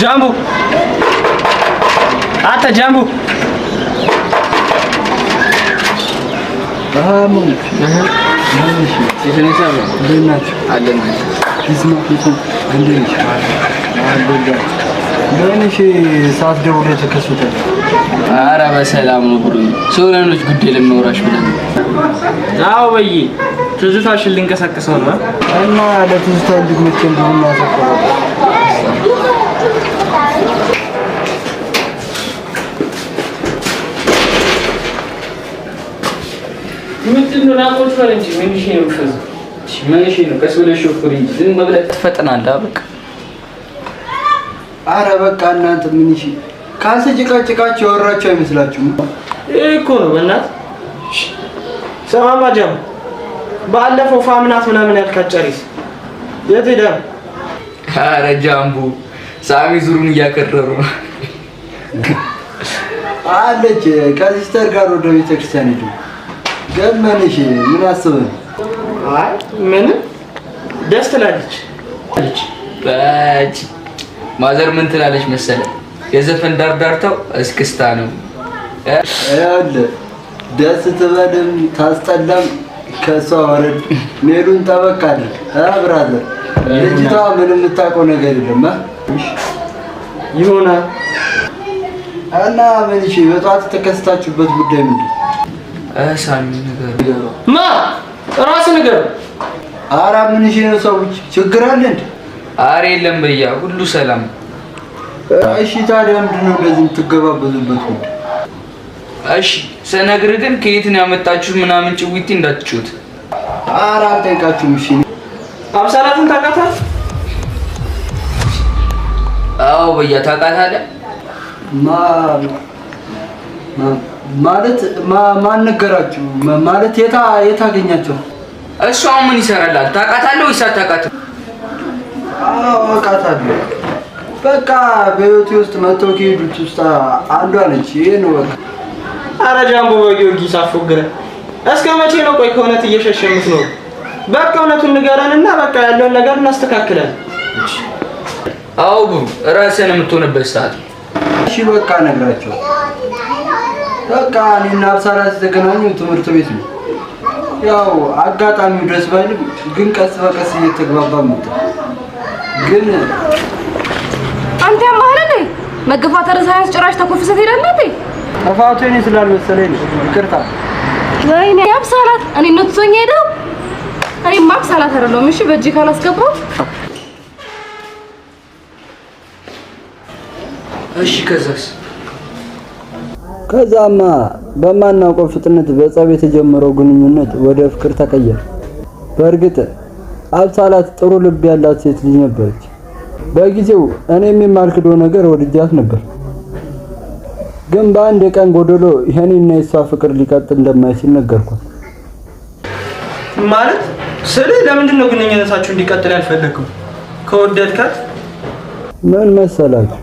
جامبو حتى جامبو ممكن ماشي يسني سامي بيناتك عدنا اسمع فيكم عندي بينش ساعات دولة تكسوتها ኧረ በሰላም ነው ብሩኝ ሶለኖች ጉዴ ለምኖራሽ ብለን አዎ በይ ትዝታሽን ልንቀሳቀሰው ነው እና ለትዝታ እንድትመጪ እንደሆነ ያሰፈረው ምንድነው ናቆች ፈረንጂ ምንሽ ነው ፈዝ ምንሽ ነው ከስበለሽ ሹፍሪ ዝም መብለጥ ትፈጥናለህ በቃ አረ በቃ እናንተ ምንሽ ካሰጭቃጭቃችሁ ያወራችሁ አይመስላችሁም እኮ ነው በእናት ሰማማ ጀም ባለፈው ፋምናት ምናምን ያልካት ጨሪስ የት ሄደ አረ ጃምቡ ሳሚ ዙሩን እያከረሩ አለች ከሲስተር ጋር ወደ ቤተክርስቲያን ሄዱ ገመንሽ ምን አስበን አይ ምን ደስ ትላለች ባጭ ማዘር ምን ትላለች መሰለህ የዘፈን ዳርዳርታው እስክስታ ነው ያለ ደስ ትበልም ታስጠላም ከሷ ወረድ ሜሉን ተበቃለ ብራዘር ልጅቷ ምንም የምታውቀው ነገር የለም ይሆናል እና ምንሽ በጧት ተከስታችሁበት ጉዳይ ምንድን ሳሚ ነገር ማ ራስ ነገር አራ ምንሽ ነው ሰዎች ችግር አለ እንዴ አሬ የለም በያ ሁሉ ሰላም እሺ ታዲያ ምንድነው እንደዚህ የምትገባበዙበት ጉዳይ እሺ ሰነግርህ ግን ከየት ነው ያመጣችሁ ምናምን ጭዊቲ እንዳትጩት አራ አልጠይቃችሁም እሺ አብሳላትን ታውቃታለህ አዎ በያ ታውቃታለህ ማለት ማን ነገራችሁ ማለት የታ አገኛችሁ እሷው ምን ይሰራላል ታውቃታለህ ወይስ አታውቃትም አዎ አውቃታለሁ በቃ በህይወቴ ውስጥ መተው ከሄዱት ውስጥ አንዷ ነች ይሄ ነው በቃ አረ ጃምቦ በጊዮርጊስ አፎግረ እስከ መቼ ነው ቆይ ከእውነት እየሸሸምት ነው በቃ እውነቱን ንገረንና በቃ ያለውን ነገር እናስተካክላለን አዎ ብሩ ራስህን የምትሆንበት ሰዓት እሺ በቃ ነግራቸው በቃ እኔና አብሳራ ተገናኙ ትምህርት ቤት ነው ያው አጋጣሚው ደስ ባይልም ግን ቀስ በቀስ እየተግባባ መጣ ግን አንተ ያማህል እንዴ መገፋተር ሳይንስ ጭራሽ ተኮፍሰት ሄዳለህ እንዴ ተፋቱ እኔ ስላልመሰለኝ ይቅርታ ወይኔ አብሳላት እኔ ነጥቶኝ ሄደው እኔ ማብሳላት አይደለም እሺ በእጅ ካላስገባው እሺ ከዛማ በማናውቀው ፍጥነት በጸብ የተጀመረው ግንኙነት ወደ ፍቅር ተቀየረ በእርግጥ አብሳላት ጥሩ ልብ ያላት ሴት ልጅ ነበረች በጊዜው እኔም የማልክደው ነገር ወድጃት ነበር ግን በአንድ የቀን ጎደሎ ይሄንና የሷ ፍቅር ሊቀጥል እንደማይችል ነገርኳት ማለት ለምንድን ነው ግንኙነታችሁ እንዲቀጥል ያልፈለከው ከወደድካት ምን መሰላችሁ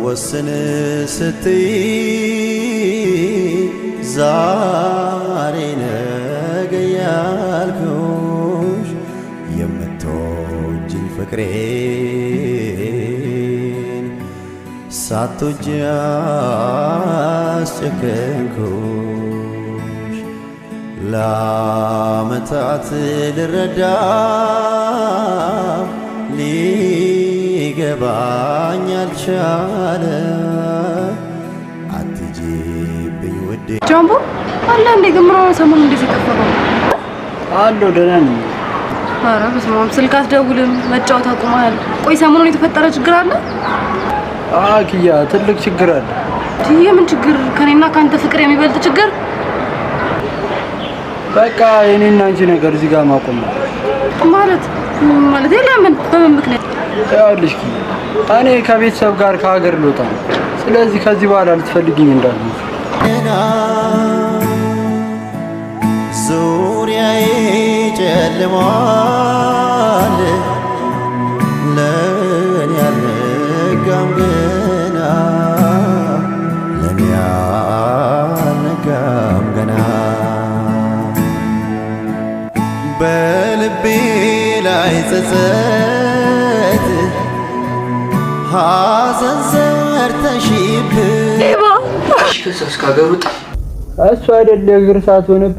ወስን ስትይ ዛሬ ነገ ያልኩሽ የምትወጂኝ ፍቅሬን ሳትወጂ አስጨከንኩሽ ለዓመታት ልረዳ ሊገባኝ አልቻለ አትጂብኝ ውዴ ጃምቦ አለ እንዴ ግምሮ ሰሞኑን እንደዚህ ተፈራው አሎ ደህና ነኝ ኧረ በስመ አብ ስልክ አትደውልም መጫወት አቁመሃል ቆይ ሰሞኑን የተፈጠረ ችግር አለ ኪያ ትልቅ ችግር አለ የምን ችግር ከኔና ካንተ ፍቅር የሚበልጥ ችግር በቃ የኔና አንቺ ነገር እዚህ ጋር ማቆም ነው ማለት ለምን በምን ምክንያት? ያልሽ እኔ ከቤተሰብ ጋር ከሀገር ልወጣ ነው። ስለዚህ ከዚህ በኋላ ልትፈልጊኝ እንዳልሆነ ዙሪያዬ ጨልሟል ለኔ ያልነጋም ገና ለኔ ያልነጋም ገና በልቤ ላይ ጸጸት ሐዘን ሰርተሽብኝ ከሰስ ካገሩት እሱ አይደል የእግር ሰዓት ሆነብ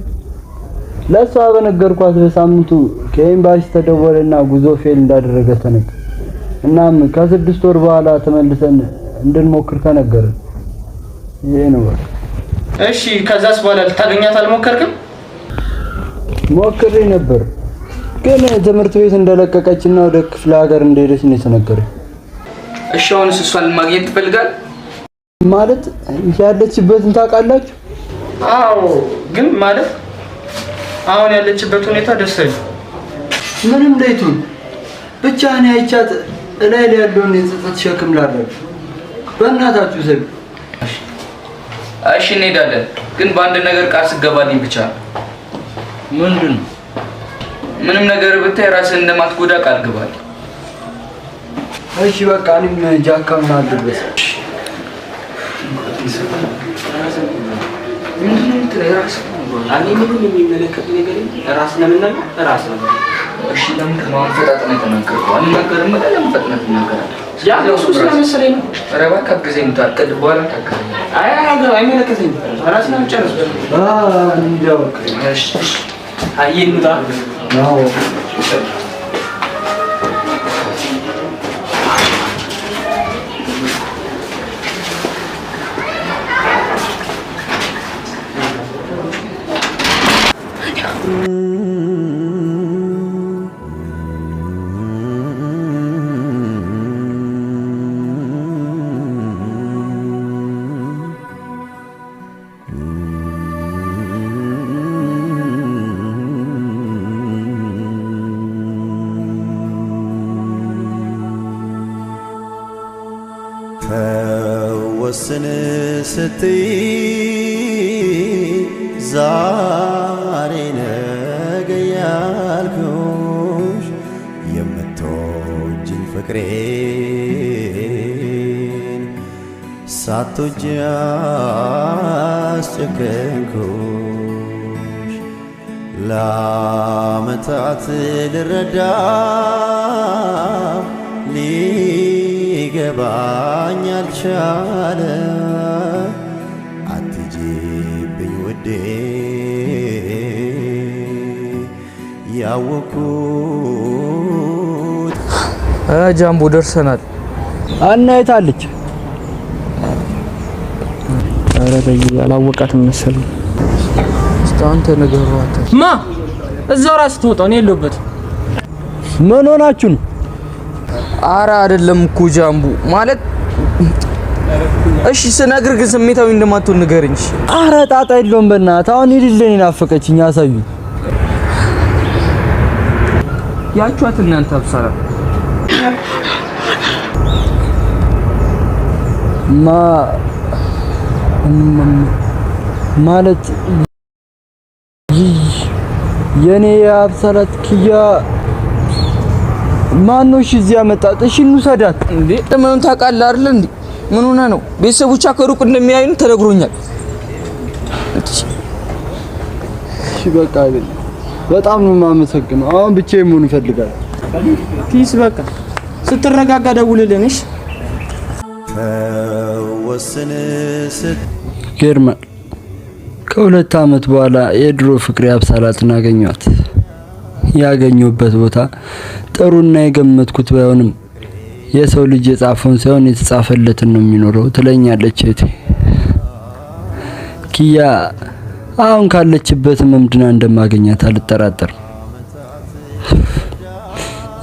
ለሷ በነገርኳት በሳምንቱ ከኤምባሲ ተደወለና ጉዞ ፌል እንዳደረገ ተነገረ። እናም ከ6 ወር በኋላ ተመልሰን እንድንሞክር ተነገረ። ይሄ ነው በቃ። እሺ ከዛስ በኋላ ልታገኛት አልሞከርክም? ሞክሬ ነበር ግን ትምህርት ቤት እንደለቀቀችና ወደ ክፍለ ሀገር እንደሄደች ነው የተነገረኝ። እሺ አሁንስ እሷን ማግኘት ትፈልጋል? ማለት ያለችበትን ታውቃላችሁ? አዎ ግን ማለት አሁን ያለችበት ሁኔታ ደስ አይልም። ምንም ላይቱን ብቻ እኔ አይቻት እላይ ላይ ያለውን የጸጸት ሸክም ላረግ በእናታችሁ ዘብ እሺ እንሄዳለን፣ ግን በአንድ ነገር ቃል ስገባልኝ ብቻ። ምንድን? ምንም ነገር ብታይ ራስን እንደማትጎዳ ቃል ግባልኝ። እሺ በቃ እኔም ጃካውን አልደረሰ ምንድነው ትራስ እኔ ምንም የሚመለከት ነገር ራስ ለምን ራስ ነው። እሺ ለምን ማንፈጣጠን የተናገርኩ አልናገርም። ለምን ፈጥነት እናገራለሁ? ያ ነው ስለመሰለኝ ነው። ኧረ እባክህ ጊዜም ታቀድ በኋላ ታቀድ። አይመለከተኝም። ራስ ነው ጨርስ። እንዲያው እሺ አይንዳ ነው ተወስን ስትይ ዛሬ ነገ ያልኩሽ የምትወጂኝ ፍቅሬን ሳትወጂ አስጨከንኩሽ ለዓመታት ልረዳ ሊገባኝ አልቻለ አትጂብኝ ውዴ ያወኩት ጃምቦ ደርሰናል። አና የታለች? ኧረ በይ አላወቃትም መሰለኝ። አንተ ነገሯት ማ እዛው ራስ ተወጣው ነው የለውበት። ምን ሆናችሁ ነው? ኧረ አይደለም እኮ ጃምቦ ማለት እሺ ስነግርህ ግን ስሜታዊ እንደማትሆን ንገረኝ። ኧረ ጣጣ የለውም በእናትህ። አሁን ይልልኝ ናፈቀችኝ አሳዩ። ያቿት እናንተ አብሳራ ማለት የኔ የአብሳላት ኪያ ማነው? እሺ እዚህ ያመጣት? እሺ እንውሰዳት። እንዴ ለምን ታውቃለህ አይደል እንዴ? ምን ሆነ ነው? ቤተሰቦቿ ከሩቅ እንደሚያዩን ተነግሮኛል። እሺ በቃ አይደል፣ በጣም ነው የማመሰግነው። አሁን ብቻዬን መሆን እፈልጋለሁ። ፒስ በቃ ስትረጋጋ ደውልልን። እሺ ተወስን ይገርማል። ከ2 ዓመት በኋላ የድሮ ፍቅሬ አብሳላትን አገኘኋት። ያገኘሁበት ቦታ ጥሩና የገመትኩት ባይሆንም የሰው ልጅ የጻፈውን ሳይሆን የተጻፈለትን ነው የሚኖረው ትለኛለች እህቴ ኪያ። አሁን ካለችበት መምድና እንደማገኛት አልጠራጠርም።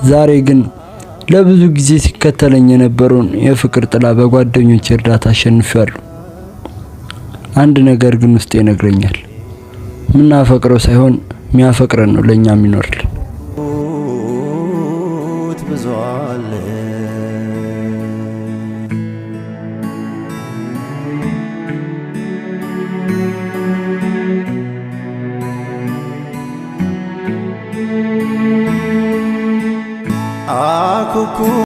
ዛሬ ግን ለብዙ ጊዜ ሲከተለኝ የነበረውን የፍቅር ጥላ በጓደኞቼ እርዳታ አሸንፌዋለሁ። አንድ ነገር ግን ውስጤ ይነግረኛል፣ ምናፈቅረው ሳይሆን የሚያፈቅረን ነው ለኛ የሚኖርልን። ብዙ አለ አኩኩ